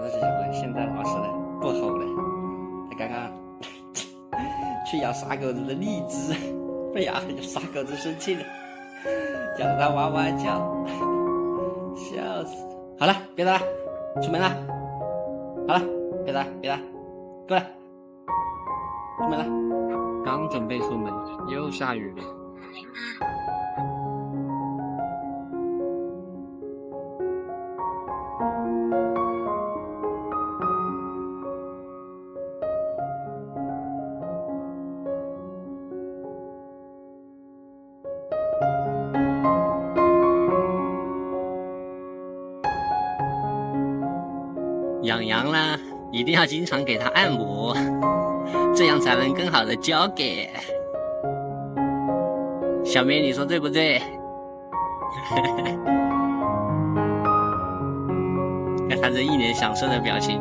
子结婚，现在老实了，不吼了。他刚刚去咬傻狗子的荔枝，被傻狗子生气了，叫他哇哇叫，笑死。好了，别打了，出门了。好了，别打，过来，出门了。刚准备出门，又下雨了。养羊啦，一定要经常给它按摩，这样才能更好的交给小妹，你说对不对？看他这一脸享受的表情。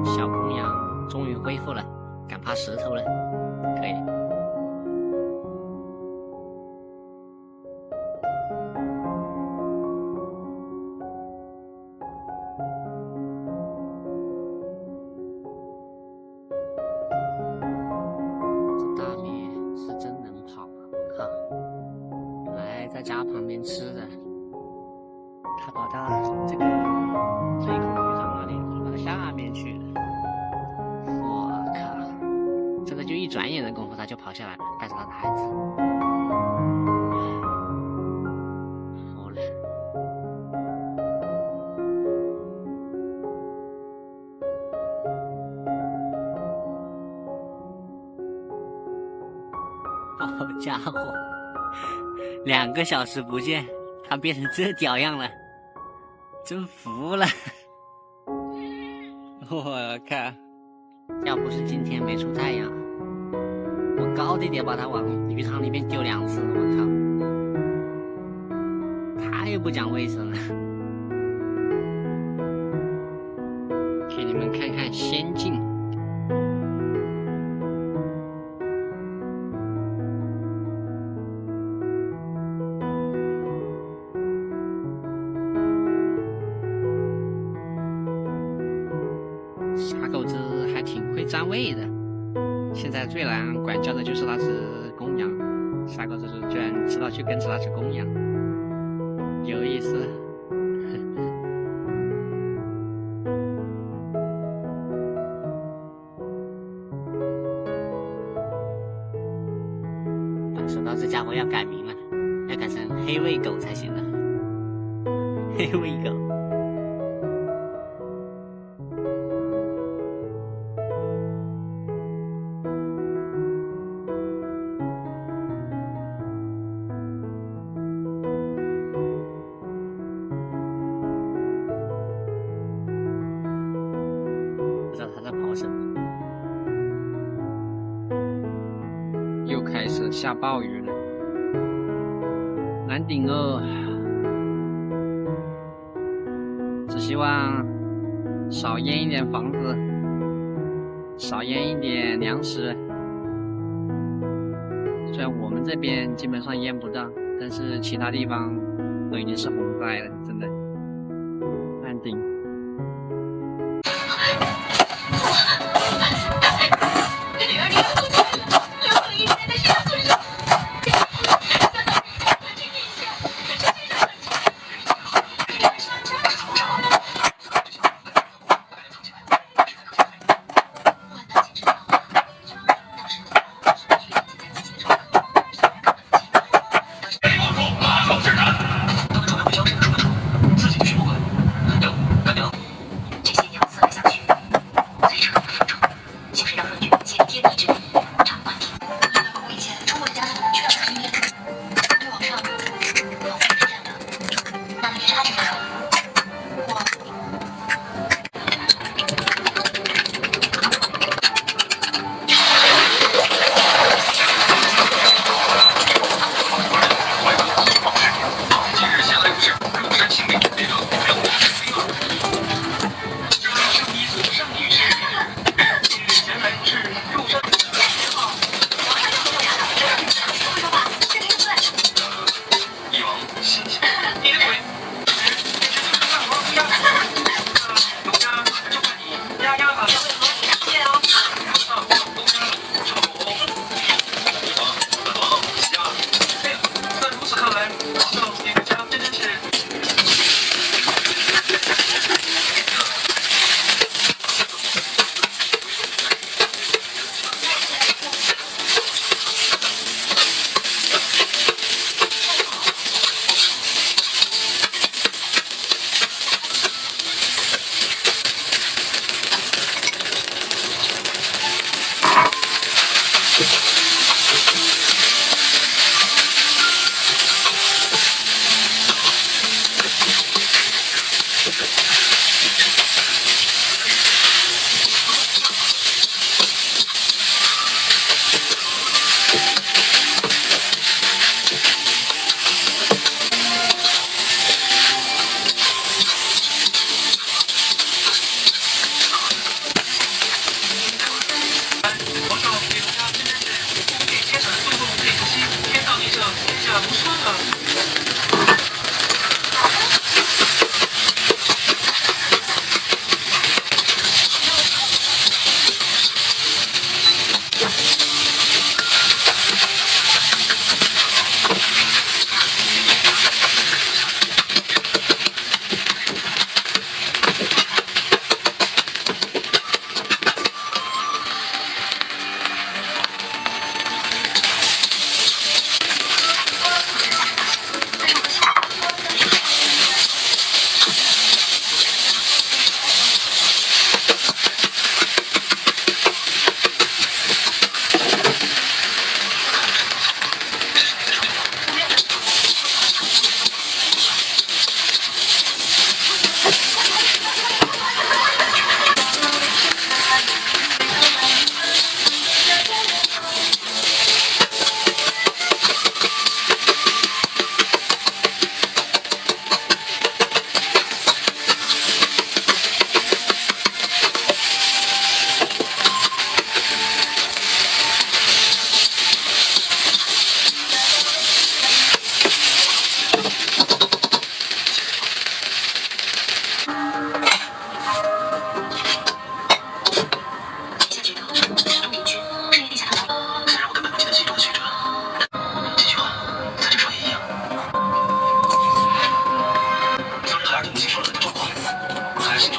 小公羊终于恢复了，敢爬石头了，可以。在家旁边吃的，他跑到这个水孔鱼塘那里，跑到下面去了。我靠！这个就一转眼的功夫，他就跑下来了，带着他的孩子。服了。好家伙！2个小时不见，他变成这屌样了，真服了！我靠！要不是今天没出太阳，我高低点把它往鱼塘里面丢2次，我靠！太不讲卫生了！给你们看看仙境。傻狗子还挺会占位的，现在最难管教的就是那只公羊。傻狗子居然知道去跟着那只公羊，有意思。说到这家伙要改名了，要改成黑胃狗才行了。黑胃狗。不知道他在跑什么。又开始下暴雨了，难顶哦！只希望少淹一点房子，少淹一点粮食。虽然我们这边基本上淹不到，但是其他地方都已经是洪灾了，真的难顶。还是